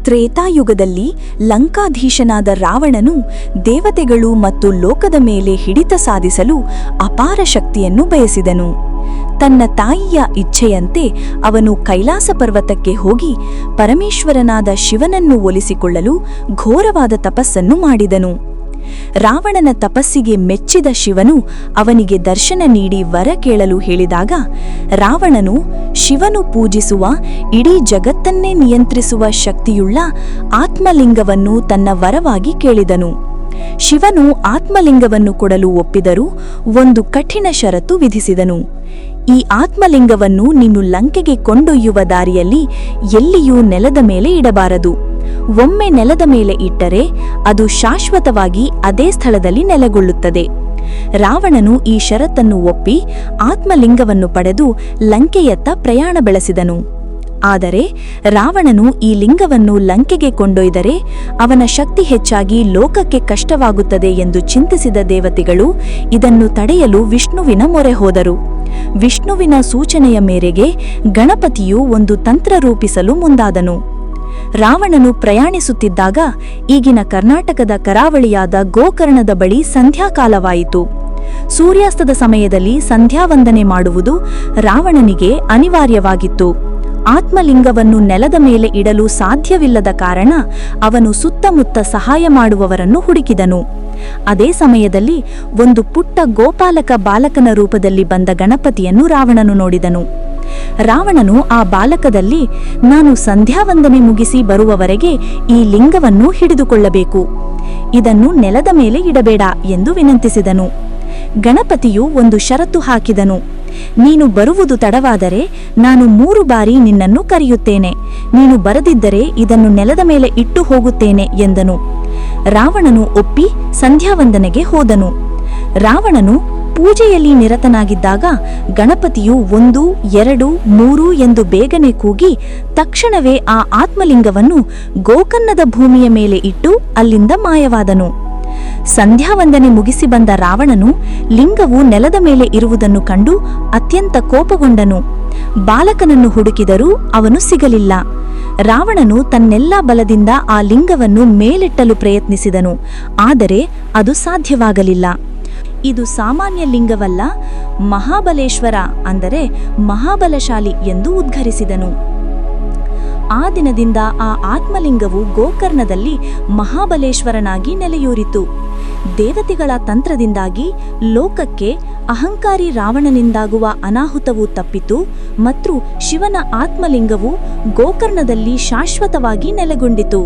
ತ್ರೇತಾಯುಗದಲ್ಲಿ ಲಂಕಾಧೀಶನಾದ ರಾವಣನು ದೇವತೆಗಳು ಮತ್ತು ಲೋಕದ ಮೇಲೆ ಹಿಡಿತ ಸಾಧಿಸಲು ಅಪಾರ ಶಕ್ತಿಯನ್ನು ಬಯಸಿದನು. ತನ್ನ ತಾಯಿಯ ಇಚ್ಛೆಯಂತೆ ಅವನು ಕೈಲಾಸ ಪರ್ವತಕ್ಕೆ ಹೋಗಿ ಪರಮೇಶ್ವರನಾದ ಶಿವನನ್ನು ಒಲಿಸಿಕೊಳ್ಳಲು ಘೋರವಾದ ತಪಸ್ಸನ್ನು ಮಾಡಿದನು. ರಾವಣನ ತಪಸ್ಸಿಗೆ ಮೆಚ್ಚಿದ ಶಿವನು ಅವನಿಗೆ ದರ್ಶನ ನೀಡಿ ವರ ಕೇಳಲು ಹೇಳಿದಾಗ ರಾವಣನು ಶಿವನು ಪೂಜಿಸುವ ಇಡೀ ಜಗತ್ತನ್ನೇ ನಿಯಂತ್ರಿಸುವ ಶಕ್ತಿಯುಳ್ಳ ಆತ್ಮಲಿಂಗವನ್ನು ತನ್ನ ವರವಾಗಿ ಕೇಳಿದನು. ಶಿವನು ಆತ್ಮಲಿಂಗವನ್ನು ಕೊಡಲು ಒಪ್ಪಿದರೂ ಒಂದು ಕಠಿಣ ಷರತ್ತು ವಿಧಿಸಿದನು. ಈ ಆತ್ಮಲಿಂಗವನ್ನು ನೀನು ಲಂಕೆಗೆ ಕೊಂಡೊಯ್ಯುವ ದಾರಿಯಲ್ಲಿ ಎಲ್ಲಿಯೂ ನೆಲದ ಮೇಲೆ ಇಡಬಾರದು. ಒಮ್ಮೆ ನೆಲದ ಮೇಲೆ ಇಟ್ಟರೆ ಅದು ಶಾಶ್ವತವಾಗಿ ಅದೇ ಸ್ಥಳದಲ್ಲಿ ನೆಲೆಗೊಳ್ಳುತ್ತದೆ. ರಾವಣನು ಈ ಷರತ್ತನ್ನು ಒಪ್ಪಿ ಆತ್ಮಲಿಂಗವನ್ನು ಪಡೆದು ಲಂಕೆಯತ್ತ ಪ್ರಯಾಣ ಬೆಳೆಸಿದನು. ಆದರೆ ರಾವಣನು ಈ ಲಿಂಗವನ್ನು ಲಂಕೆಗೆ ಕೊಂಡೊಯ್ದರೆ ಅವನ ಶಕ್ತಿ ಹೆಚ್ಚಾಗಿ ಲೋಕಕ್ಕೆ ಕಷ್ಟವಾಗುತ್ತದೆ ಎಂದು ಚಿಂತಿಸಿದ ದೇವತೆಗಳು ಇದನ್ನು ತಡೆಯಲು ವಿಷ್ಣುವಿನ ಮೊರೆ ಹೋದರು. ವಿಷ್ಣುವಿನ ಸೂಚನೆಯ ಮೇರೆಗೆ ಗಣಪತಿಯು ಒಂದು ತಂತ್ರ ರೂಪಿಸಲು ಮುಂದಾದನು. ರಾವಣನು ಪ್ರಯಾಣಿಸುತ್ತಿದ್ದಾಗ ಈಗಿನ ಕರ್ನಾಟಕದ ಕರಾವಳಿಯಾದ ಗೋಕರ್ಣದ ಬಳಿ ಸಂಧ್ಯಾಕಾಲವಾಯಿತು. ಸೂರ್ಯಾಸ್ತದ ಸಮಯದಲ್ಲಿ ಸಂಧ್ಯಾವಂದನೆ ಮಾಡುವುದು ರಾವಣನಿಗೆ ಅನಿವಾರ್ಯವಾಗಿತ್ತು. ಆತ್ಮಲಿಂಗವನ್ನು ನೆಲದ ಮೇಲೆ ಇಡಲು ಸಾಧ್ಯವಿಲ್ಲದ ಕಾರಣ ಅವನು ಸುತ್ತಮುತ್ತ ಸಹಾಯ ಮಾಡುವವರನ್ನು ಹುಡುಕಿದನು. ಅದೇ ಸಮಯದಲ್ಲಿ ಒಂದು ಪುಟ್ಟ ಗೋಪಾಲಕ ಬಾಲಕನ ರೂಪದಲ್ಲಿ ಬಂದ ಗಣಪತಿಯನ್ನು ರಾವಣನು ನೋಡಿದನು. ರಾವಣನು ಆ ಬಾಲಕದಲ್ಲಿ, ನಾನು ಸಂಧ್ಯಾವಂದನೆ ಮುಗಿಸಿ ಬರುವವರೆಗೆ ಈ ಲಿಂಗವನ್ನು ಹಿಡಿದುಕೊಳ್ಳಬೇಕು, ಇದನ್ನು ನೆಲದ ಮೇಲೆ ಇಡಬೇಡ ಎಂದು ವಿನಂತಿಸಿದನು. ಗಣಪತಿಯು ಒಂದು ಷರತ್ತು ಹಾಕಿದನು. ನೀನು ಬರುವುದು ತಡವಾದರೆ ನಾನು 3 ಬಾರಿ ನಿನ್ನನ್ನು ಕರೆಯುತ್ತೇನೆ, ನೀನು ಬರದಿದ್ದರೆ ಇದನ್ನು ನೆಲದ ಮೇಲೆ ಇಟ್ಟು ಹೋಗುತ್ತೇನೆ ಎಂದನು. ರಾವಣನು ಒಪ್ಪಿ ಸಂಧ್ಯಾವಂದನೆಗೆ ಹೋದನು. ರಾವಣನು ಪೂಜೆಯಲ್ಲಿ ನಿರತನಾಗಿದ್ದಾಗ ಗಣಪತಿಯು 1, 2, 3 ಎಂದು ಬೇಗನೆ ಕೂಗಿ ತಕ್ಷಣವೇ ಆ ಆತ್ಮಲಿಂಗವನ್ನು ಗೋಕರ್ಣದ ಭೂಮಿಯ ಮೇಲೆ ಇಟ್ಟು ಅಲ್ಲಿಂದ ಮಾಯವಾದನು. ಸಂಧ್ಯಾವಂದನೆ ಮುಗಿಸಿ ಬಂದ ರಾವಣನು ಲಿಂಗವು ನೆಲದ ಮೇಲೆ ಇರುವುದನ್ನು ಕಂಡು ಅತ್ಯಂತ ಕೋಪಗೊಂಡನು. ಬಾಲಕನನ್ನು ಹುಡುಕಿದರೂ ಅವನು ಸಿಗಲಿಲ್ಲ. ರಾವಣನು ತನ್ನೆಲ್ಲಾ ಬಲದಿಂದ ಆ ಲಿಂಗವನ್ನು ಮೇಲೆಟ್ಟಲು ಪ್ರಯತ್ನಿಸಿದನು. ಆದರೆ ಅದು ಸಾಧ್ಯವಾಗಲಿಲ್ಲ. ಇದು ಸಾಮಾನ್ಯ ಲಿಂಗವಲ್ಲ, ಮಹಾಬಲೇಶ್ವರ ಅಂದರೆ ಮಹಾಬಲಶಾಲಿ ಎಂದು ಉದ್ಘರಿಸಿದನು. ಆ ದಿನದಿಂದ ಆ ಆತ್ಮಲಿಂಗವು ಗೋಕರ್ಣದಲ್ಲಿ ಮಹಾಬಲೇಶ್ವರನಾಗಿ ನೆಲೆಯೂರಿತು. ದೇವತೆಗಳ ತಂತ್ರದಿಂದಾಗಿ ಲೋಕಕ್ಕೆ ಅಹಂಕಾರಿ ರಾವಣನಿಂದಾಗುವ ಅನಾಹುತವು ತಪ್ಪಿತು ಮತ್ತು ಶಿವನ ಆತ್ಮಲಿಂಗವು ಗೋಕರ್ಣದಲ್ಲಿ ಶಾಶ್ವತವಾಗಿ ನೆಲೆಗೊಂಡಿತು.